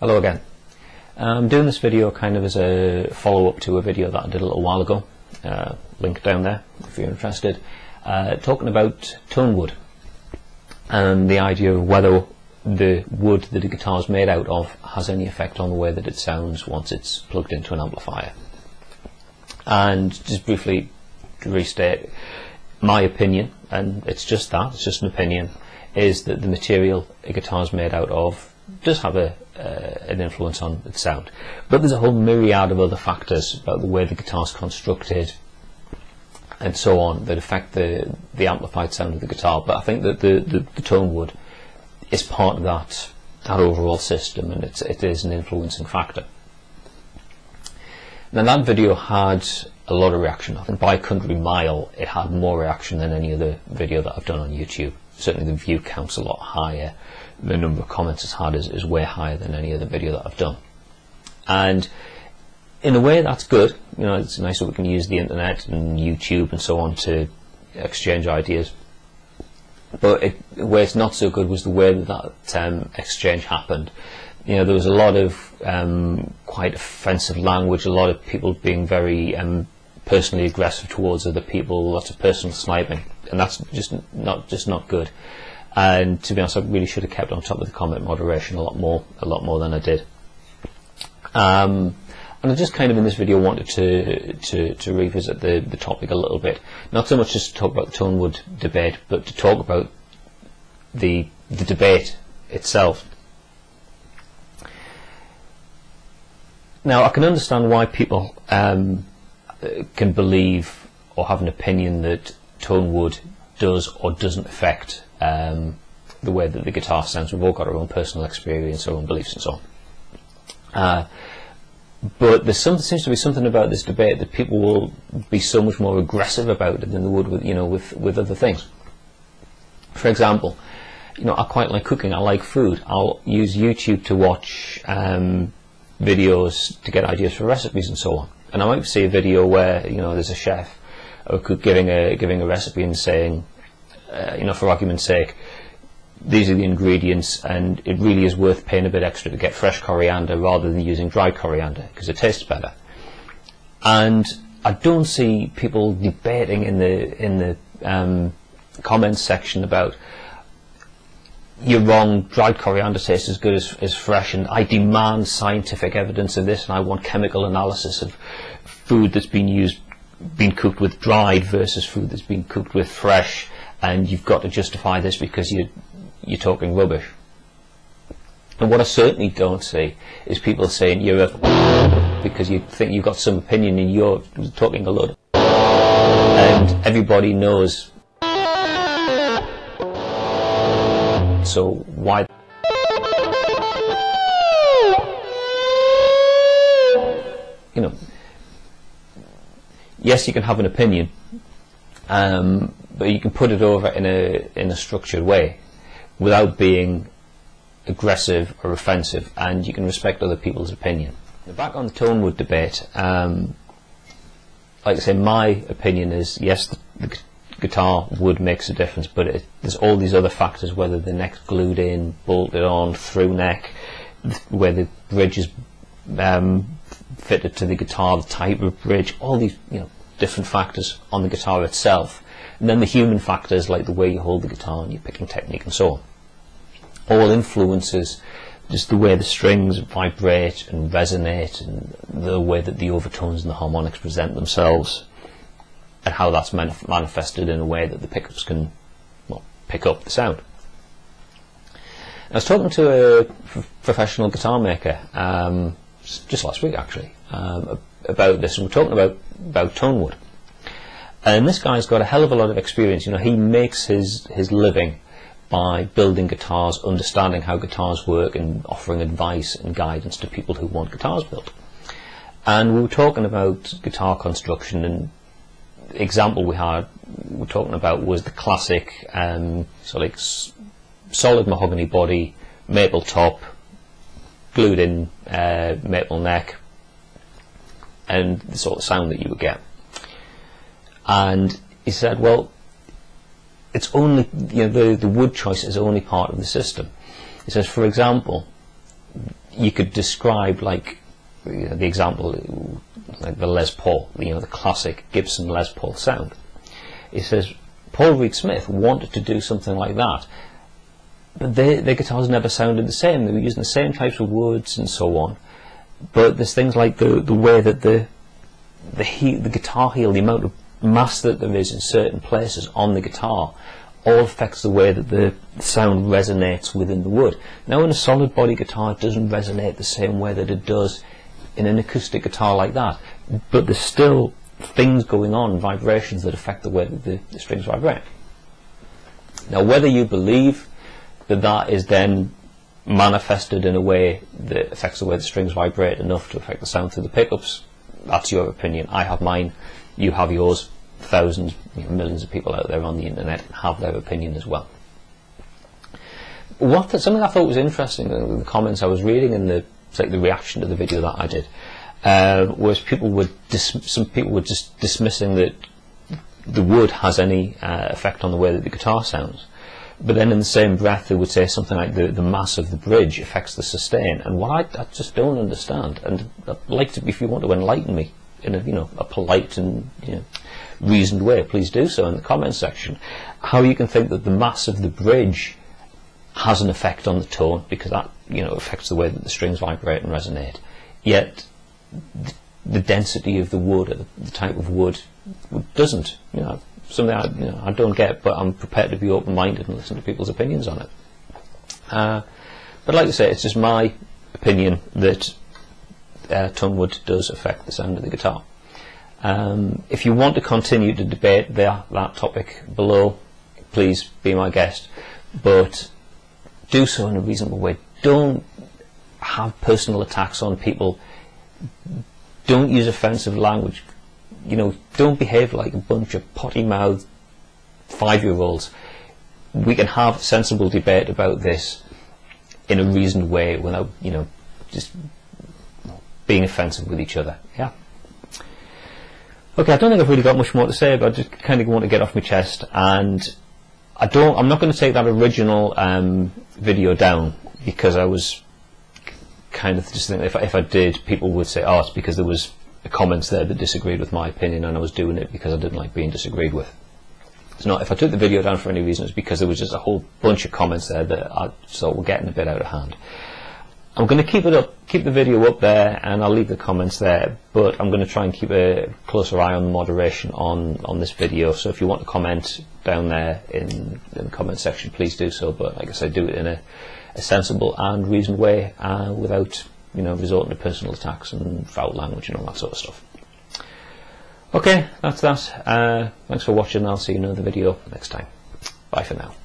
Hello again. I'm doing this video kind of as a follow-up to a video that I did a little while ago, link down there if you're interested, talking about Tonewood and the idea of whether the wood that a guitar is made out of has any effect on the way that it sounds once it's plugged into an amplifier. And just briefly to restate, my opinion, and it's just that, it's just an opinion, is that the material a guitar is made out of does have an influence on its sound, but there's a whole myriad of other factors about the way the guitar is constructed and so on that affect the amplified sound of the guitar. But I think that the Tonewood is part of that overall system, and it is an influencing factor. Now, that video had a lot of reaction. I think by a country mile it had more reaction than any other video that I've done on YouTube. Certainly the view count's a lot higher. The number of comments it's had is way higher than any other video that I've done. And in a way that's good. You know, it's nice that we can use the internet and YouTube and so on to exchange ideas. But where it's not so good was the way that exchange happened. You know, there was a lot of quite offensive language, a lot of people being very personally aggressive towards other people, lots of personal sniping, and that's just not good. And to be honest, I really should have kept on top of the comment moderation a lot more than I did. And I just kind of in this video wanted to revisit the topic a little bit, not so much just to talk about the Tonewood debate, but to talk about the debate itself. Now, I can understand why people can believe or have an opinion that Tonewood does or doesn't affect the way that the guitar sounds. We've all got our own personal experience, our own beliefs and so on. But there seems to be something about this debate that people will be so much more aggressive about it than they would with other things. For example, you know, I quite like cooking, I like food. I'll use YouTube to watch videos to get ideas for recipes and so on. And I might see a video where, you know, there's a chef or cook giving a recipe and saying, you know, for argument's sake, these are the ingredients, and it really is worth paying a bit extra to get fresh coriander rather than using dried coriander because it tastes better. And I don't see people debating in the comments section about, you're wrong, dried coriander tastes as good as fresh, and I demand scientific evidence of this, and I want chemical analysis of food that's been cooked with dried versus food that's been cooked with fresh, and you've got to justify this because you're talking rubbish. And what I certainly don't see is people saying you're a because you think you've got some opinion and you're talking a lot, and everybody knows. So why? You know, yes, you can have an opinion, but you can put it over in a structured way without being aggressive or offensive, and you can respect other people's opinion. Now, back on the Tonewood debate, like I say, my opinion is yes, the guitar wood makes a difference, but there's all these other factors, whether the neck's glued in, bolted on, through neck, where the bridge is fitted to the guitar, the type of bridge, all these, you know, different factors on the guitar itself. And then the human factors, like the way you hold the guitar and your picking technique and so on, all influences just the way the strings vibrate and resonate, and the way that the overtones and the harmonics present themselves, and how that's manifested in a way that the pickups can, well, pick up the sound. I was talking to a professional guitar maker just last week actually about this, and we're talking about Tonewood. And this guy's got a hell of a lot of experience. You know, he makes his living by building guitars, understanding how guitars work, and offering advice and guidance to people who want guitars built. And we were talking about guitar construction, and the example we were talking about was the classic solid mahogany body, maple top, glued in maple neck, and the sort of sound that you would get. And he said, well, it's only, you know, the wood choice is only part of the system. He says, for example, you could describe, like, the example, like the Les Paul, the classic Gibson Les Paul sound. It says Paul Reed Smith wanted to do something like that, but their guitars never sounded the same. They were using the same types of woods and so on. But there's things like the way that the guitar heel, the amount of mass that there is in certain places on the guitar, all affects the way that the sound resonates within the wood. Now, in a solid body guitar, it doesn't resonate the same way that it does in an acoustic guitar like that. But there's still things going on, vibrations that affect the way that the strings vibrate. Now, whether you believe that that is then manifested in a way that affects the way the strings vibrate enough to affect the sound through the pickups, that's your opinion. I have mine, you have yours. Thousands, millions of people out there on the internet have their opinion as well. Something I thought was interesting in the comments I was reading in the reaction to the video that I did, was some people were just dismissing that the wood has any effect on the way that the guitar sounds, but then in the same breath they would say something like the mass of the bridge affects the sustain. And what I just don't understand, and I'd like to, if you want to enlighten me in a polite and reasoned way, please do so in the comments section, how you can think that the mass of the bridge has an effect on the tone, because that affects the way that the strings vibrate and resonate, yet the density of the wood, or the type of wood, doesn't. Something I don't get, but I'm prepared to be open-minded and listen to people's opinions on it. But like I say, it's just my opinion that Tonewood does affect the sound of the guitar. If you want to continue to debate that topic below, please be my guest, but do so in a reasonable way. Don't have personal attacks on people. Don't use offensive language. Don't behave like a bunch of potty-mouthed 5-year-olds. We can have sensible debate about this in a reasoned way without, just being offensive with each other. Yeah. Okay, I don't think I've really got much more to say, but I just kind of want to get off my chest, and I'm not going to take that original video down, because I was kind of just thinking if I did, people would say, oh, it's because there was comments there that disagreed with my opinion, and I was doing it because I didn't like being disagreed with. So no, if I took the video down for any reason, it's because there was just a whole bunch of comments there that I thought were getting a bit out of hand. I'm going to keep the video up there, and I'll leave the comments there, but I'm going to try and keep a closer eye on the moderation on this video. So if you want to comment down there in the comment section, please do so, but like I said, do it in a sensible and reasoned way, without resorting to personal attacks and foul language and all that sort of stuff. Okay, that's that. Thanks for watching. I'll see you in another video next time. Bye for now.